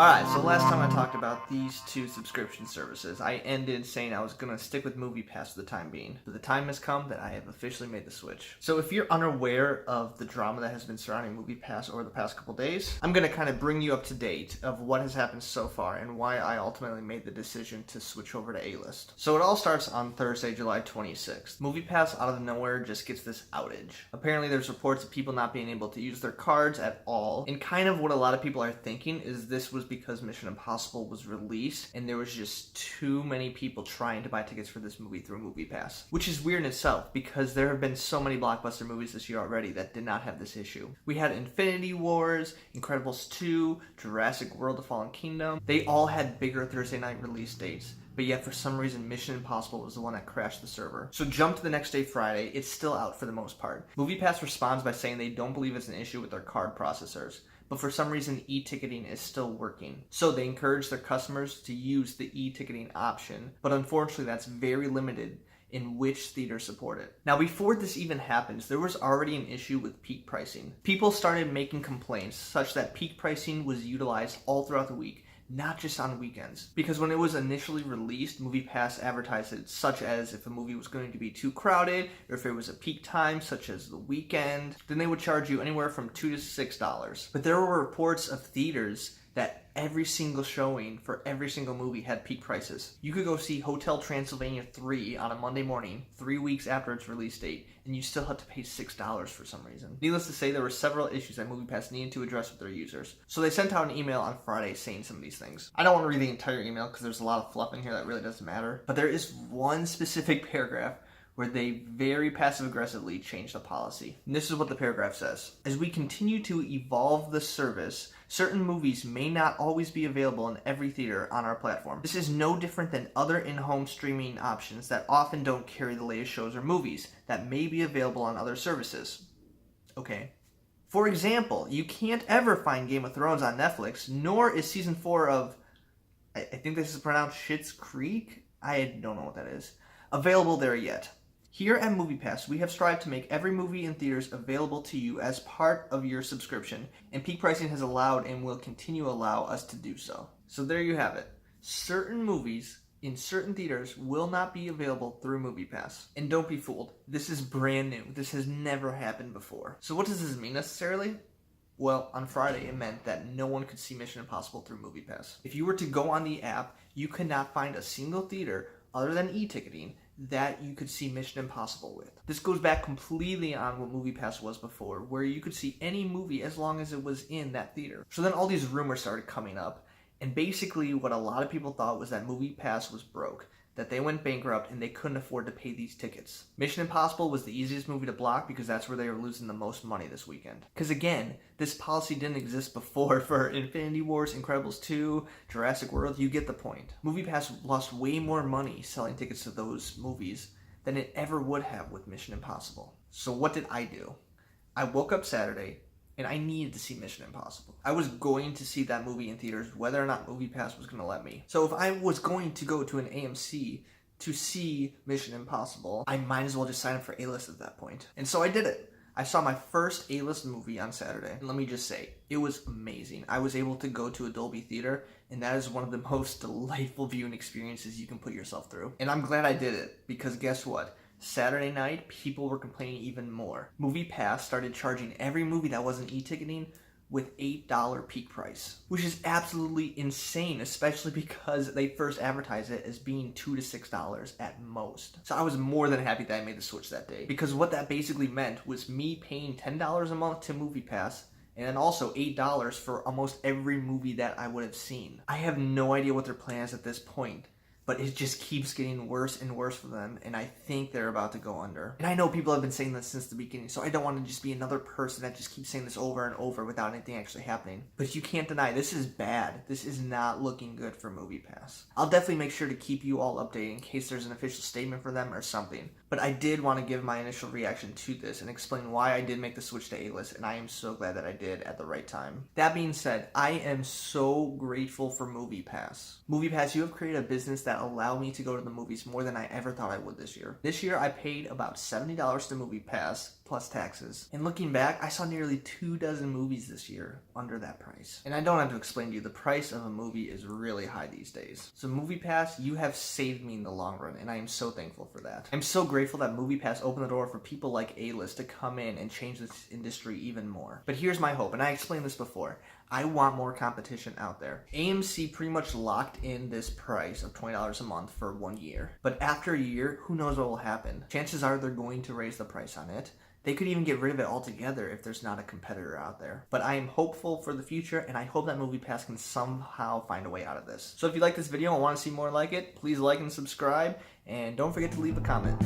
Alright, so last time I talked about these two subscription services, I ended saying I was going to stick with Moviepass for the time being. But the time has come that I have officially made the switch. So if you're unaware of the drama that has been surrounding Moviepass over the past couple days, I'm going to kind of bring you up to date of what has happened so far and why I ultimately made the decision to switch over to A-List. So it all starts on Thursday, July 26th. Moviepass out of nowhere just gets this outage. Apparently there's reports of people not being able to use their cards at all, and kind of what a lot of people are thinking is this was because Mission Impossible was released and there was just too many people trying to buy tickets for this movie through Moviepass. Which is weird in itself because there have been so many blockbuster movies this year already that did not have this issue. We had Infinity Wars, Incredibles 2, Jurassic World: The Fallen Kingdom. They all had bigger Thursday night release dates, but yet for some reason Mission Impossible was the one that crashed the server. So jump to the next day, Friday, it's still out for the most part. Moviepass responds by saying they don't believe it's an issue with their card processors, but for some reason e-ticketing is still working. So they encourage their customers to use the e-ticketing option, but unfortunately that's very limited in which theaters support it. Now before this even happens, there was already an issue with peak pricing. People started making complaints such that peak pricing was utilized all throughout the week, not just on weekends. Because when it was initially released, Moviepass advertised it such as if a movie was going to be too crowded, or if it was a peak time, such as the weekend, then they would charge you anywhere from $2 to $6. But there were reports of theaters that every single showing for every single movie had peak prices. You could go see Hotel Transylvania 3 on a Monday morning, 3 weeks after its release date, and you still had to pay $6 for some reason. Needless to say, there were several issues that Moviepass needed to address with their users. So they sent out an email on Friday saying some of these things. I don't want to read the entire email because there's a lot of fluff in here that really doesn't matter, but there is one specific paragraph where they very passive-aggressively changed the policy. And this is what the paragraph says. As we continue to evolve the service, certain movies may not always be available in every theater on our platform. This is no different than other in-home streaming options that often don't carry the latest shows or movies that may be available on other services. Okay. For example, you can't ever find Game of Thrones on Netflix, nor is season 4 of, I think this is pronounced Schitt's Creek? I don't know what that is, available there yet. Here at Moviepass, we have strived to make every movie in theaters available to you as part of your subscription, and peak pricing has allowed and will continue to allow us to do so. So there you have it. Certain movies in certain theaters will not be available through Moviepass. And don't be fooled, this is brand new. This has never happened before. So what does this mean necessarily? Well, on Friday, it meant that no one could see Mission Impossible through Moviepass. If you were to go on the app, you could not find a single theater other than e-ticketing that you could see Mission Impossible with. This goes back completely on what Moviepass was before, where you could see any movie as long as it was in that theater. So then all these rumors started coming up, and basically what a lot of people thought was that Moviepass was broke, that they went bankrupt and they couldn't afford to pay these tickets. Mission Impossible was the easiest movie to block because that's where they were losing the most money this weekend. Because again, this policy didn't exist before for Infinity Wars, Incredibles 2, Jurassic World, you get the point. Moviepass lost way more money selling tickets to those movies than it ever would have with Mission Impossible. So what did I do? I woke up Saturday and I needed to see Mission Impossible. I was going to see that movie in theaters whether or not Moviepass was going to let me. So if I was going to go to an AMC to see Mission Impossible, I might as well just sign up for A-List at that point. And so I did it. I saw my first A-List movie on Saturday. And let me just say, it was amazing. I was able to go to a Dolby theater, and that is one of the most delightful viewing experiences you can put yourself through. And I'm glad I did it, because guess what? Saturday night, people were complaining even more. Moviepass started charging every movie that wasn't e-ticketing with $8 peak price, which is absolutely insane, especially because they first advertised it as being $2 to $6 at most. So I was more than happy that I made the switch that day, because what that basically meant was me paying $10 a month to Moviepass, and then also $8 for almost every movie that I would have seen. I have no idea what their plan is at this point, but it just keeps getting worse and worse for them, and I think they're about to go under. And I know people have been saying this since the beginning, so I don't want to just be another person that just keeps saying this over and over without anything actually happening. But you can't deny, this is bad. This is not looking good for Moviepass. I'll definitely make sure to keep you all updated in case there's an official statement for them or something. But I did want to give my initial reaction to this and explain why I did make the switch to A-List, and I am so glad that I did at the right time. That being said, I am so grateful for Moviepass. Moviepass, you have created a business that allowed me to go to the movies more than I ever thought I would this year. This year, I paid about $70 to Moviepass, plus taxes. And looking back, I saw nearly 24 movies this year under that price. And I don't have to explain to you, the price of a movie is really high these days. So Moviepass, you have saved me in the long run, and I am so thankful for that. I'm so grateful that Moviepass opened the door for people like A-List to come in and change this industry even more. But here's my hope, and I explained this before. I want more competition out there. AMC pretty much locked in this price of $20 a month for 1 year. But after a year, who knows what will happen? Chances are they're going to raise the price on it. They could even get rid of it altogether if there's not a competitor out there. But I am hopeful for the future, and I hope that Moviepass can somehow find a way out of this. So if you like this video and want to see more like it, please like and subscribe, and don't forget to leave a comment.